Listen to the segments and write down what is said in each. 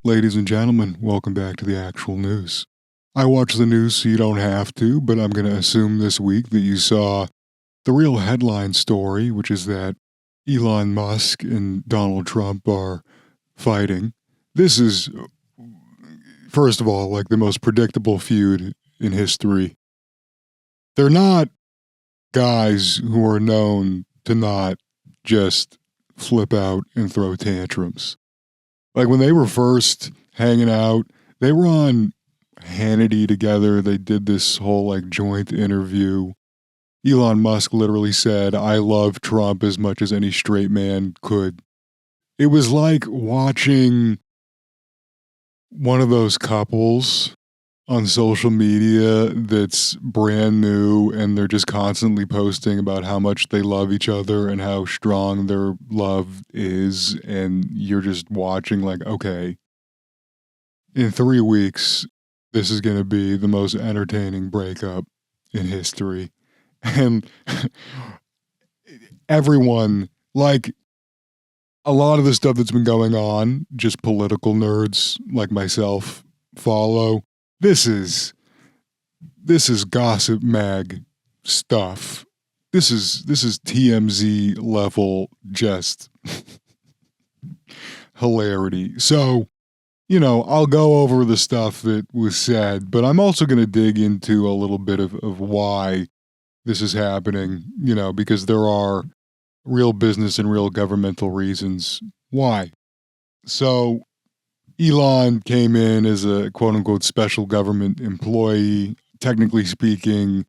Ladies and gentlemen, welcome back to the actual news. I watch the news so you don't have to, but I'm going to assume this week that you saw the real headline story, which is that Elon Musk and Donald Trump are fighting. This is, first of all, like the most predictable feud in history. They're not guys who are known to not just flip out and throw tantrums. Like when they were first hanging out, they were on Hannity together. They did this whole like joint interview. Elon Musk literally said, "I love Trump as much as any straight man could." It was like watching one of those couples on social media that's brand new and they're just constantly posting about how much they love each other and how strong their love is. And you're just watching like, okay, in 3 weeks, this is going to be the most entertaining breakup in history. And everyone, like a lot of the stuff that's been going on, just political nerds like myself follow. This is gossip mag stuff. This is TMZ level just hilarity. So, I'll go over the stuff that was said, but I'm also going to dig into a little bit of why this is happening, because there are real business and real governmental reasons why. So, Elon came in as a quote-unquote special government employee. Technically speaking,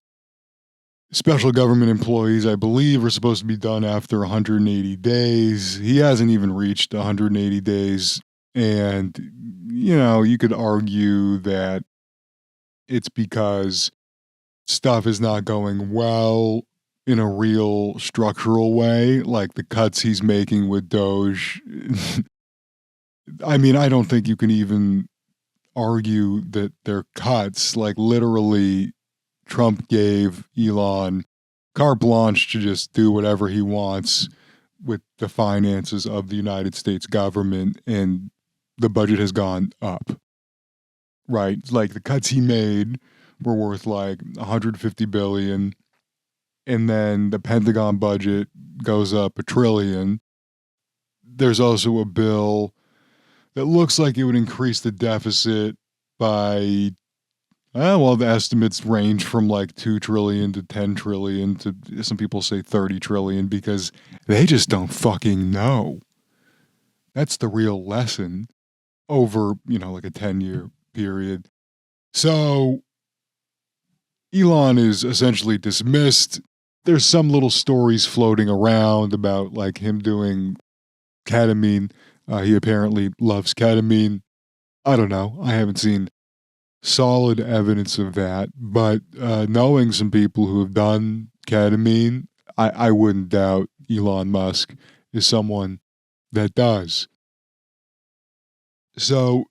special government employees, I believe, are supposed to be done after 180 days. He hasn't even reached 180 days. And, you could argue that it's because stuff is not going well in a real structural way, like the cuts he's making with Doge. I mean, I don't think you can even argue that they're cuts. Like, literally, Trump gave Elon carte blanche to just do whatever he wants with the finances of the United States government, and the budget has gone up. Right? Like, the cuts he made were worth like $150 billion, and then the Pentagon budget goes up $1 trillion. There's also a bill that looks like it would increase the deficit by, the estimates range from like 2 trillion to 10 trillion to some people say 30 trillion because they just don't fucking know. That's the real lesson over, like a 10-year period. So Elon is essentially dismissed. There's some little stories floating around about like him doing ketamine. He apparently loves ketamine. I don't know. I haven't seen solid evidence of that, but knowing some people who have done ketamine, I wouldn't doubt Elon Musk is someone that does. So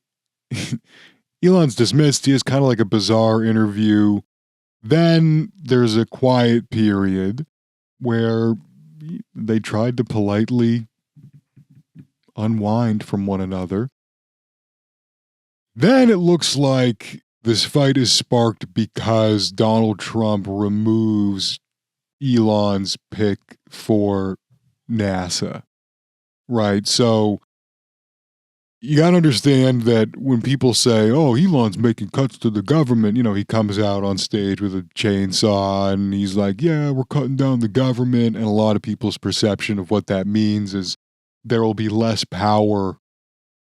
Elon's dismissed. He has kind of like a bizarre interview. Then there's a quiet period where they tried to politely unwind from one another. Then it looks like this fight is sparked because Donald Trump removes Elon's pick for NASA. Right? So you got to understand that when people say, "Oh, Elon's making cuts to the government," he comes out on stage with a chainsaw and he's like, "Yeah, we're cutting down the government." And a lot of people's perception of what that means is there will be less power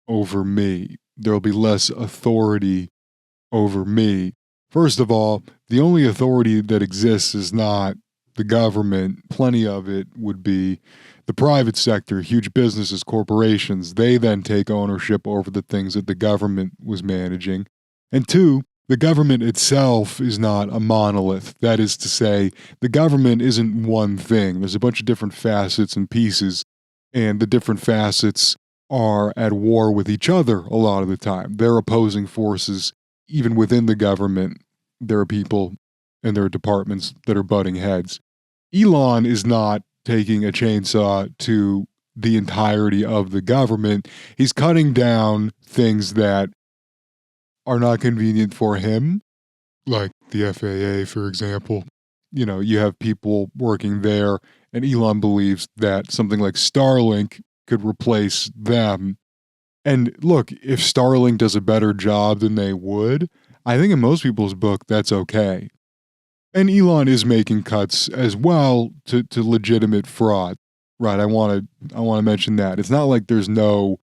over me. There will be less authority over me. First of all, the only authority that exists is not the government. Plenty of it would be the private sector, huge businesses, corporations. They then take ownership over the things that the government was managing. And two, the government itself is not a monolith. That is to say, the government isn't one thing. There's a bunch of different facets and pieces, and the different facets are at war with each other a lot of the time. They're opposing forces even within the government. There are people and there are departments that are butting heads. Elon is not taking a chainsaw to the entirety of the government. He's cutting down things that are not convenient for him, like the FAA, for example. You have people working there, and Elon believes that something like Starlink could replace them. And look, if Starlink does a better job than they would, I think in most people's book, that's okay. And Elon is making cuts as well to legitimate fraud, right? I want to mention that. It's not like there's no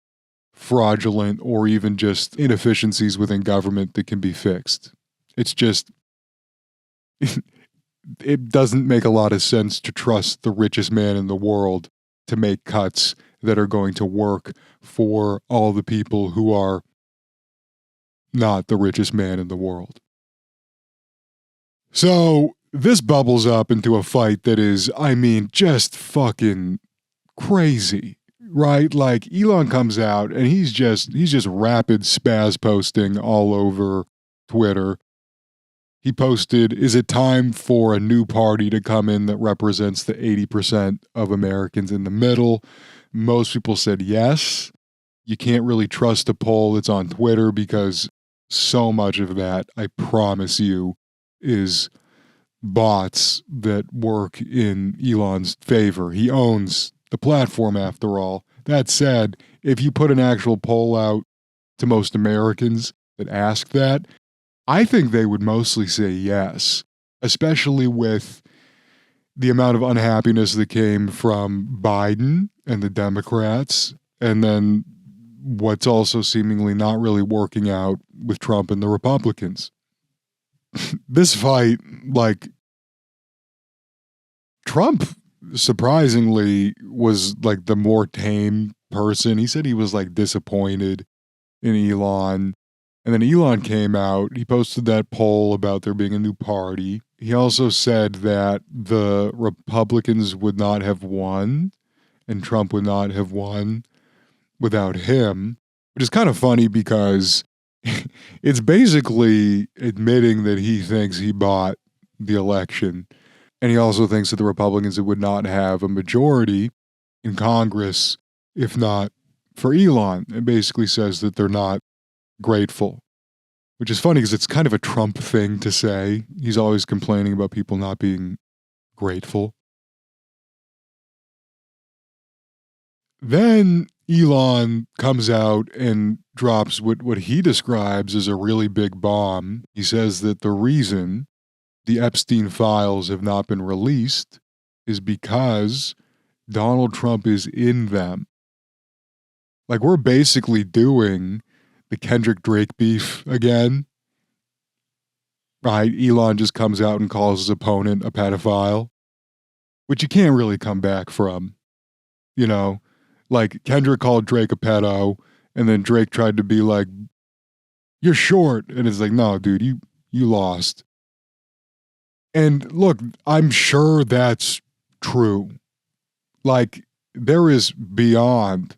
fraudulent or even just inefficiencies within government that can be fixed. It's just it doesn't make a lot of sense to trust the richest man in the world to make cuts that are going to work for all the people who are not the richest man in the world. So this bubbles up into a fight that is, just fucking crazy, right? Like Elon comes out and he's just rapid spaz posting all over Twitter. He posted, "Is it time for a new party to come in that represents the 80% of Americans in the middle?" Most people said yes. You can't really trust a poll that's on Twitter because so much of that, I promise you, is bots that work in Elon's favor. He owns the platform after all. That said, if you put an actual poll out to most Americans that ask that, I think they would mostly say yes, especially with the amount of unhappiness that came from Biden and the Democrats, and then what's also seemingly not really working out with Trump and the Republicans. This fight, like, Trump surprisingly was like the more tame person. He said he was like disappointed in Elon. And then Elon came out, he posted that poll about there being a new party. He also said that the Republicans would not have won and Trump would not have won without him, which is kind of funny because it's basically admitting that he thinks he bought the election. And he also thinks that the Republicans would not have a majority in Congress if not for Elon. It basically says that they're not grateful, which is funny because it's kind of a Trump thing to say. He's always complaining about people not being grateful. Then Elon comes out and drops what he describes as a really big bomb. He says that the reason the Epstein files have not been released is because Donald Trump is in them. Like, we're basically doing the Kendrick Drake beef again, right? Elon just comes out and calls his opponent a pedophile, which you can't really come back from, Like, Kendrick called Drake a pedo, and then Drake tried to be like, "You're short," and it's like, "No, dude, you lost." And look, I'm sure that's true. Like, there is beyond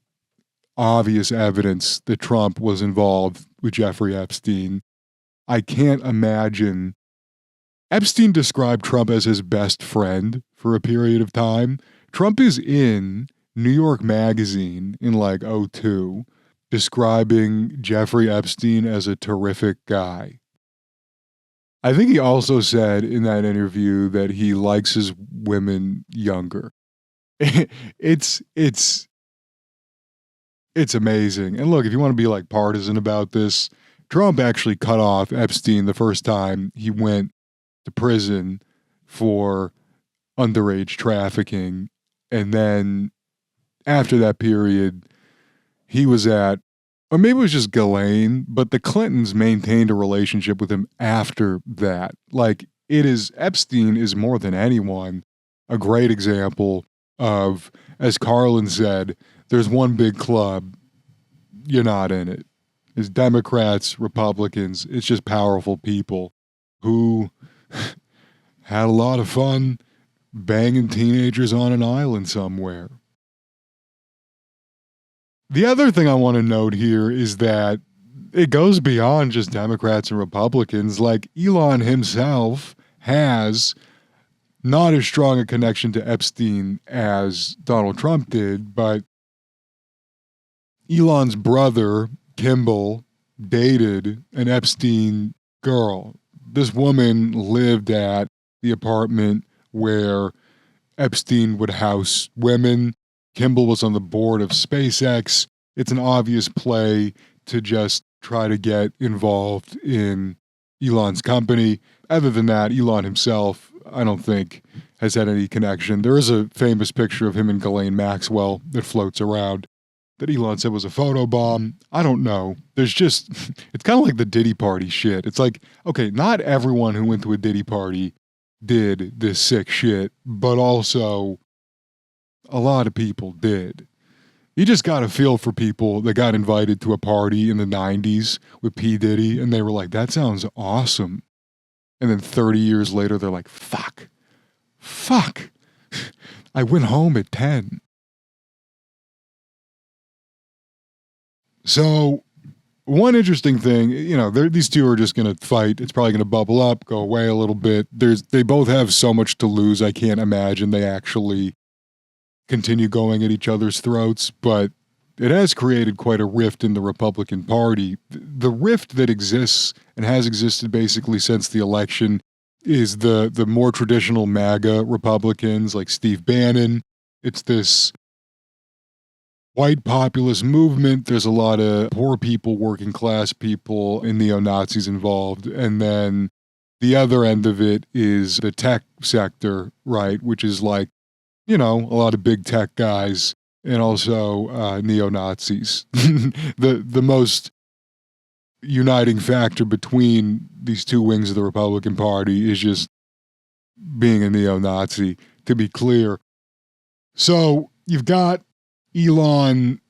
obvious evidence that Trump was involved with Jeffrey Epstein. I can't imagine. Epstein described Trump as his best friend for a period of time. Trump is in New York Magazine in like 2002 describing Jeffrey Epstein as a terrific guy. I think he also said in that interview that he likes his women younger. It's amazing. And look, if you want to be like partisan about this, Trump actually cut off Epstein the first time he went to prison for underage trafficking. And then after that period, he was at, or maybe it was just Ghislaine, but the Clintons maintained a relationship with him after that. Like, Epstein is more than anyone a great example of, as Carlin said, there's one big club, you're not in it. It's Democrats, Republicans, it's just powerful people who had a lot of fun banging teenagers on an island somewhere. The other thing I want to note here is that it goes beyond just Democrats and Republicans. Like, Elon himself has not as strong a connection to Epstein as Donald Trump did, but Elon's brother, Kimball, dated an Epstein girl. This woman lived at the apartment where Epstein would house women. Kimball was on the board of SpaceX. It's an obvious play to just try to get involved in Elon's company. Other than that, Elon himself, I don't think, has had any connection. There is a famous picture of him and Ghislaine Maxwell that floats around that Elon said was a photobomb. I don't know. There's just, it's kind of like the Diddy party shit. It's like, okay, not everyone who went to a Diddy party did this sick shit, but also a lot of people did. You just got to feel for people that got invited to a party in the 90s with P. Diddy and they were like, that sounds awesome. And then 30 years later, they're like, fuck. I went home at 10. So, one interesting thing, these two are just going to fight. It's probably going to bubble up, go away a little bit. They both have so much to lose. I can't imagine they actually continue going at each other's throats, but it has created quite a rift in the Republican Party. The rift that exists and has existed basically since the election is the more traditional MAGA Republicans like Steve Bannon. It's this white populist movement. There's a lot of poor people, working class people, and neo-Nazis involved. And then the other end of it is the tech sector, right? Which is like, a lot of big tech guys and also neo-Nazis. The most uniting factor between these two wings of the Republican Party is just being a neo-Nazi, to be clear. So you've got Elon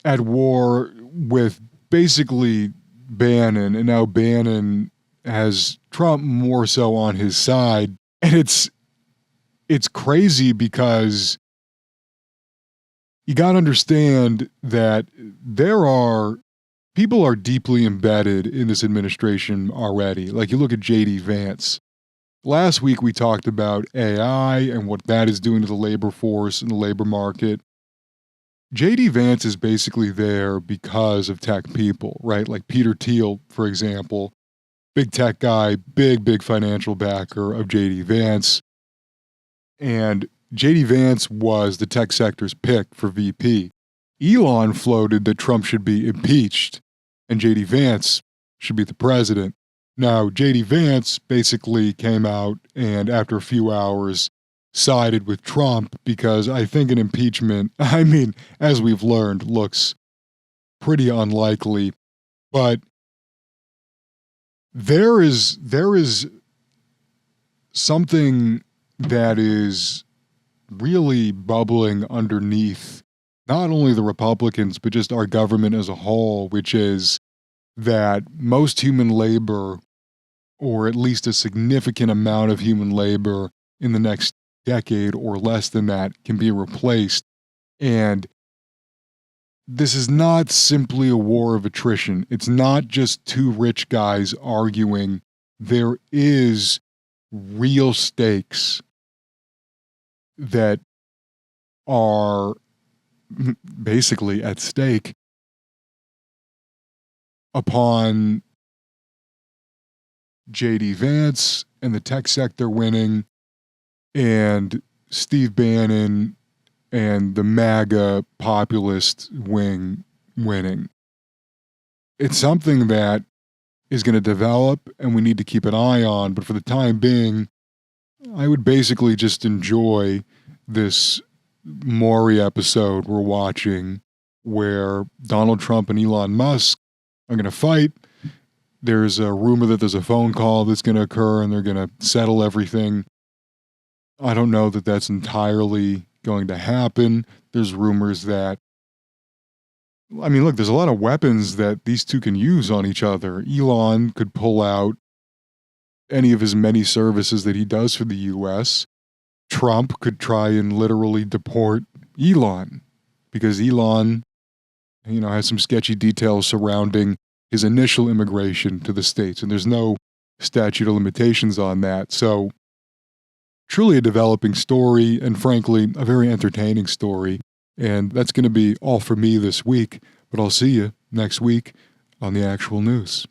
at war with basically Bannon, and now Bannon has Trump more so on his side. And it's crazy because you got to understand that people are deeply embedded in this administration already. Like you look at JD Vance. Last week we talked about AI and what that is doing to the labor force and the labor market. JD Vance is basically there because of tech people, right? Like Peter Thiel, for example, big tech guy, big financial backer of JD Vance. And JD Vance was the tech sector's pick for VP. Elon floated that Trump should be impeached and JD Vance should be the president. Now, JD Vance basically came out and after a few hours sided with Trump because I think an impeachment, as we've learned, looks pretty unlikely. But there is something that is really bubbling underneath not only the Republicans, but just our government as a whole, which is that most human labor, or at least a significant amount of human labor in the next decade or less than that, can be replaced. And this is not simply a war of attrition. It's not just two rich guys arguing. There is real stakes that are basically at stake upon JD Vance and the tech sector winning and Steve Bannon and the MAGA populist wing winning. It's something that is going to develop and we need to keep an eye on, but for the time being, I would basically just enjoy this Maury episode we're watching where Donald Trump and Elon Musk are going to fight. There's a rumor that there's a phone call that's going to occur and they're going to settle everything. I don't know that that's entirely going to happen. There's rumors that, look, there's a lot of weapons that these two can use on each other. Elon could pull out any of his many services that he does for the US. Trump could try and literally deport Elon because Elon, has some sketchy details surrounding his initial immigration to the States, and there's no statute of limitations on that. So truly a developing story, and frankly, a very entertaining story. And that's going to be all for me this week, but I'll see you next week on the actual news.